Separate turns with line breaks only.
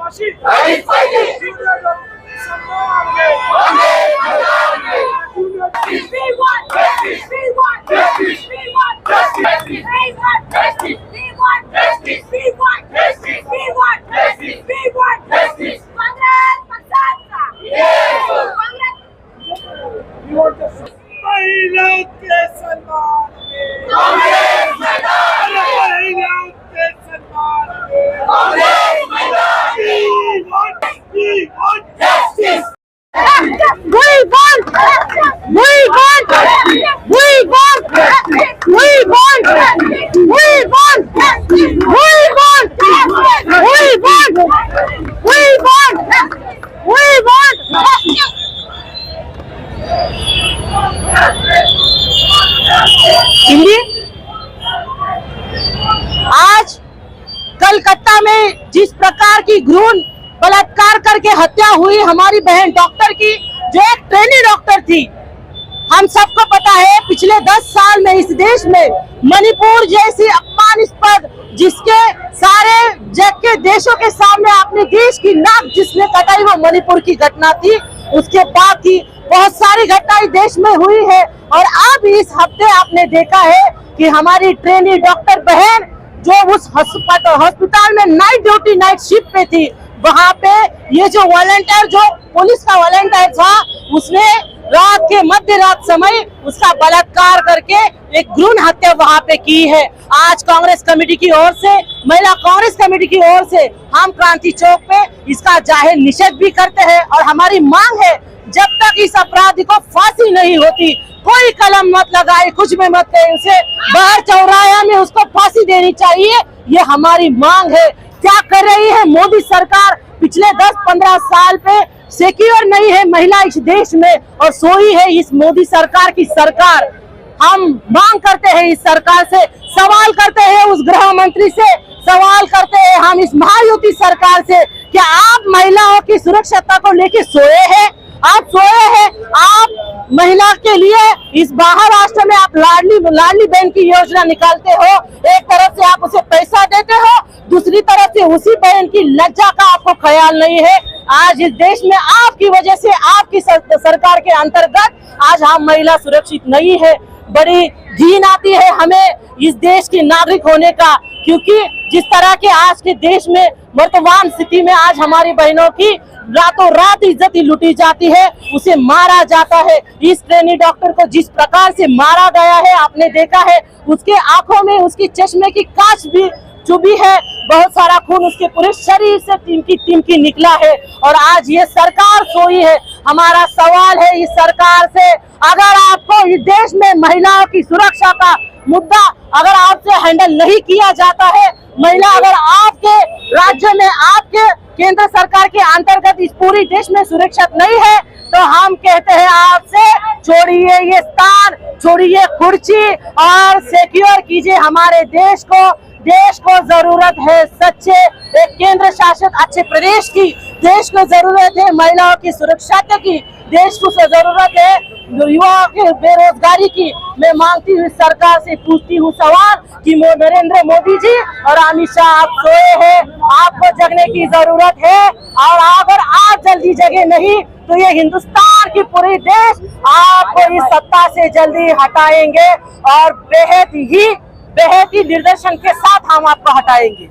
फाशी महिलाओं के सम्मान
हिंदी। आज कलकत्ता में जिस प्रकार की भ्रूण बलात्कार करके हत्या हुई हमारी बहन डॉक्टर की, जो एक ट्रेनी डॉक्टर थी, हम सबको पता है पिछले 10 साल में इस देश में मणिपुर जैसी अपमानास्पद, जिसके सारे जग के देशों के सामने अपने देश की नाक जिसने कटाई वो मणिपुर की घटना थी। उसके बाद की बहुत सारी घटनाएं देश में हुई है और अब इस हफ्ते आपने देखा है कि हमारी ट्रेनी डॉक्टर बहन जो उस हॉस्पिटल में नाइट ड्यूटी नाइट शिफ्ट पे थी, वहां पे ये जो वॉलंटियर, जो पुलिस का वॉलंटियर था, उसने रात के मध्य रात समय उसका बलात्कार करके एक भ्रूण हत्या वहां पे की है। आज कांग्रेस कमेटी की ओर से, महिला कांग्रेस कमेटी की ओर से हम क्रांति चौक पे इसका जाहिर निषेध भी करते हैं और हमारी मांग है जब तक इस अपराधी को फांसी नहीं होती, कोई कलम मत लगाए, कुछ भी मत करे, उसे बाहर चौराहा में उसको फांसी देनी चाहिए। ये हमारी मांग है। क्या कर रही है मोदी सरकार? पिछले 10-15 साल पे सिक्योर नहीं है महिला इस देश में और सोई है इस मोदी सरकार की सरकार। हम मांग करते हैं इस सरकार से, सवाल करते हैं उस गृह मंत्री से, सवाल करते हैं हम इस महायुति सरकार से, क्या आप महिलाओं की सुरक्षा को लेकर सोए हैं? आप सोए हैं? आप महिला के लिए इस महाराष्ट्र में आप लाडली बहन की योजना निकालते हो, एक तरफ से आप उसे पैसा देते हो, दूसरी तरफ से उसी बहन की लज्जा का आपको ख्याल नहीं है। आज इस देश में आपकी वजह से, आपकी सरकार के अंतर्गत आज हम महिला सुरक्षित नहीं है। बड़ी घिन आती है हमें इस देश की नागरिक होने का, क्योंकि जिस तरह के आज के देश में वर्तमान स्थिति में आज हमारी बहनों की रातों रात इज्जत ही लूटी जाती है, उसे मारा जाता है। इस ट्रेनी डॉक्टर को जिस प्रकार से मारा गया है आपने देखा है, उसके आंखों में उसकी चश्मे की कांच भी चुभी है, बहुत सारा खून उसके पूरे शरीर से टिमकी निकला है और आज ये सरकार सोई है। हमारा सवाल है इस सरकार से, अगर आपको इस देश में महिलाओं की सुरक्षा का मुद्दा अगर आपसे हैंडल नहीं किया जाता है, महिला अगर आपके राज्य में, आपके केंद्र सरकार के अंतर्गत इस पूरी देश में सुरक्षित नहीं है, तो हम कहते हैं आपसे, छोड़िए ये स्थान, छोड़िए कुर्सी और सिक्योर कीजिए हमारे देश को। देश को जरूरत है सच्चे एक केंद्र शासित अच्छे प्रदेश की, देश को जरूरत है महिलाओं की सुरक्षा की, देश को जरूरत है युवाओं की बेरोजगारी की। मैं मांगती हूँ सरकार से, पूछती हूँ सवाल कि नरेंद्र मोदी जी और अमित शाह आप सोए हैं, आपको जगने की जरूरत है और अगर आप जल्दी जगे नहीं तो ये हिंदुस्तान की पूरी देश आपको इस सत्ता से जल्दी हटाएंगे और बेहद ही निर्देशन के साथ हम आपको हटाएंगे।